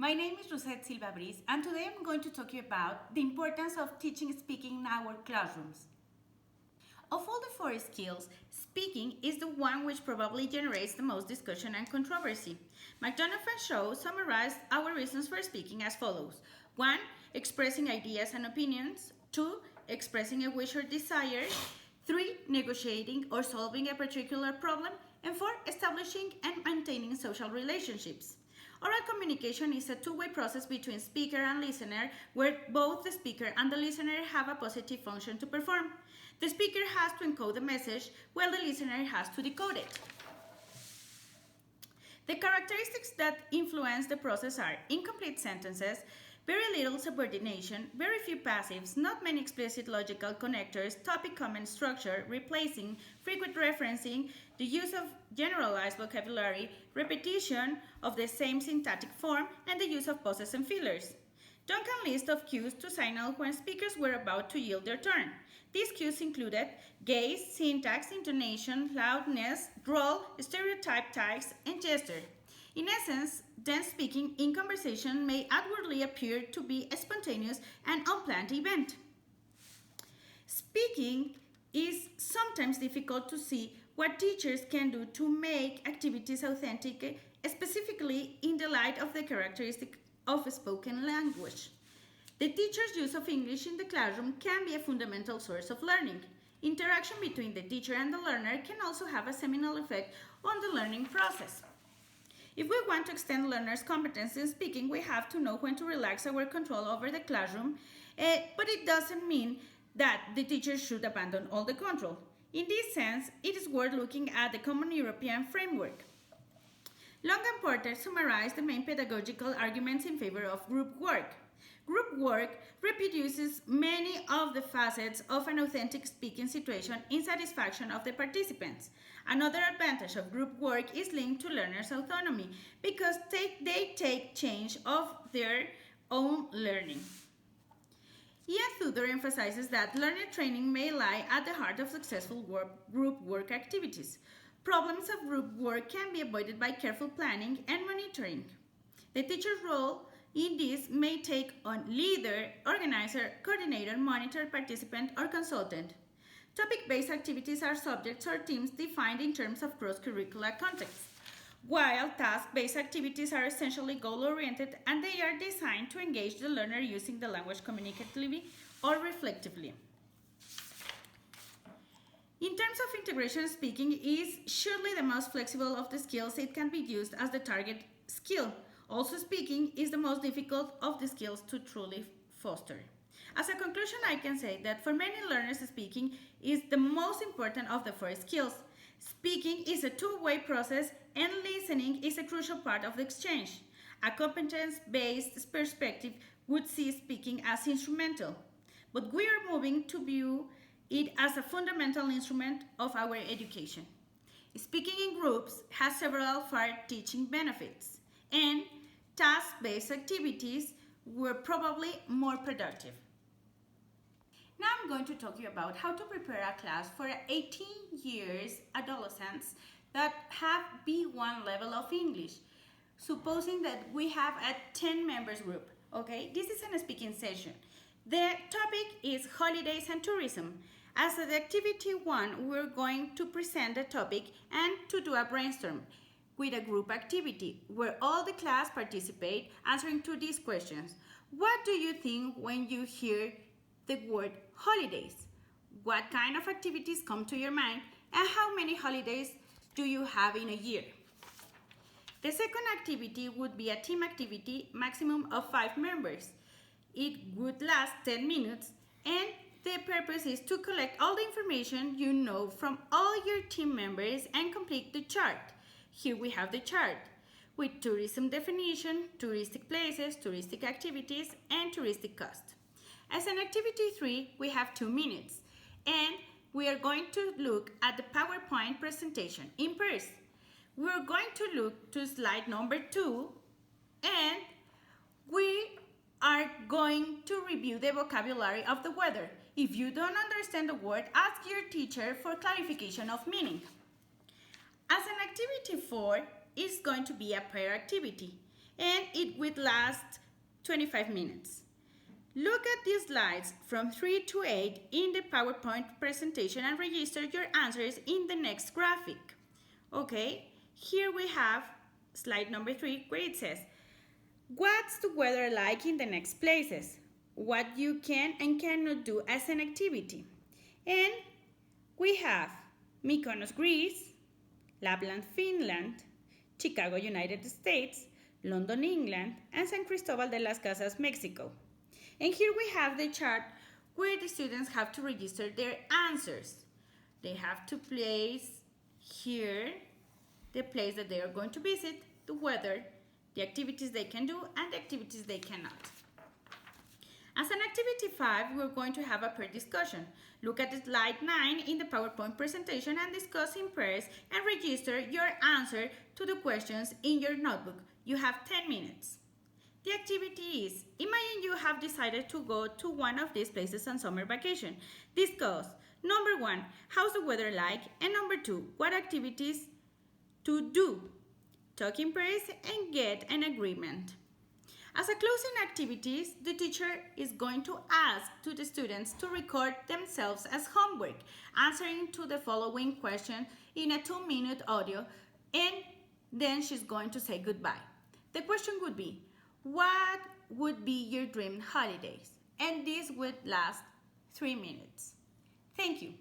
My name is Rosette Silva Briz, and today I'm going to talk to you about the importance of teaching speaking in our classrooms. Of all the four skills, speaking is the one which probably generates the most discussion and controversy. McDonough and Shaw summarized our reasons for speaking as follows. 1. Expressing ideas and opinions. 2. Expressing a wish or desire. 3. Negotiating or solving a particular problem. And 4. Establishing and maintaining social relationships. Oral communication is a two-way process between speaker and listener where both the speaker and the listener have a positive function to perform. The speaker has to encode the message while the listener has to decode it. The characteristics that influence the process are incomplete sentences, very little subordination, very few passives, not many explicit logical connectors, topic comment structure, replacing, frequent referencing, the use of generalized vocabulary, repetition of the same syntactic form, and the use of pauses and fillers. Duncan lists of cues to signal when speakers were about to yield their turn. These cues included gaze, syntax, intonation, loudness, drawl, stereotype tags, and gesture. In essence, dense speaking in conversation may outwardly appear to be a spontaneous and unplanned event. Speaking is sometimes difficult to see what teachers can do to make activities authentic, specifically in the light of the characteristic of spoken language. The teacher's use of English in the classroom can be a fundamental source of learning. Interaction between the teacher and the learner can also have a seminal effect on the learning process. If we want to extend learners' competence in speaking, we have to know when to relax our control over the classroom, but it doesn't mean that the teacher should abandon all the control. In this sense, it is worth looking at the Common European Framework. Long and Porter summarized the main pedagogical arguments in favor of group work. Group work reproduces many of the facets of an authentic speaking situation in satisfaction of the participants. Another advantage of group work is linked to learners' autonomy because they take charge of their own learning. Ian Tudor emphasizes that learner training may lie at the heart of successful group work activities. Problems of group work can be avoided by careful planning and monitoring. The teacher's role in this may take on leader, organizer, coordinator, monitor, participant, or consultant. Topic-based activities are subjects or themes defined in terms of cross-curricular context, while task-based activities are essentially goal-oriented and they are designed to engage the learner using the language communicatively or reflectively. In terms of integration, speaking is surely the most flexible of the skills. It can be used as the target skill. Also, speaking is the most difficult of the skills to truly foster. As a conclusion, I can say that for many learners, speaking is the most important of the four skills. Speaking is a two-way process and listening is a crucial part of the exchange. A competence-based perspective would see speaking as instrumental, but we are moving to view it as a fundamental instrument of our education. Speaking in groups has several far-reaching benefits, and task-based activities were probably more productive. Now I'm going to talk to you about how to prepare a class for 18 years adolescents that have B1 level of English, supposing that we have a 10 members group. Okay, this is a speaking session. The topic is holidays and tourism. As the activity 1, we're going to present the topic and to do a brainstorm with a group activity where all the class participate answering to these questions. What do you think when you hear the word holidays? What kind of activities come to your mind and how many holidays do you have in a year? The second activity would be a team activity, maximum of 5 members. It would last 10 minutes and the purpose is to collect all the information you know from all your team members and complete the chart. Here we have the chart with tourism definition, touristic places, touristic activities, and touristic cost. As an activity 3, we have 2 minutes, and we are going to look at the PowerPoint presentation in pairs. We are going to look to slide number 2, and we are going to review the vocabulary of the weather. If you don't understand the word, ask your teacher for clarification of meaning. As an activity 4, is going to be a pair activity. and it will last 25 minutes. Look at these slides from 3 to 8 in the PowerPoint presentation and register your answers in the next graphic. Okay, here we have slide number 3 where it says, what's the weather like in the next places? What you can and cannot do as an activity. And we have Mykonos, Greece, Lapland, Finland, Chicago, United States, London, England, and San Cristobal de las Casas, Mexico. And here we have the chart where the students have to register their answers. They have to place here the place that they are going to visit, the weather, the activities they can do, and the activities they cannot. As an activity 5, we're going to have a pair discussion. Look at slide 9 in the PowerPoint presentation and discuss in pairs and register your answer to the questions in your notebook. You have 10 minutes. The activity is, imagine you have decided to go to one of these places on summer vacation. Discuss, number 1, how's the weather like? And number 2, what activities to do? Talk in pairs and get an agreement. As a closing activities, the teacher is going to ask to the students to record themselves as homework, answering to the following question in a 2-minute audio, and then she's going to say goodbye. The question would be, what would be your dream holidays? And this would last 3 minutes. Thank you.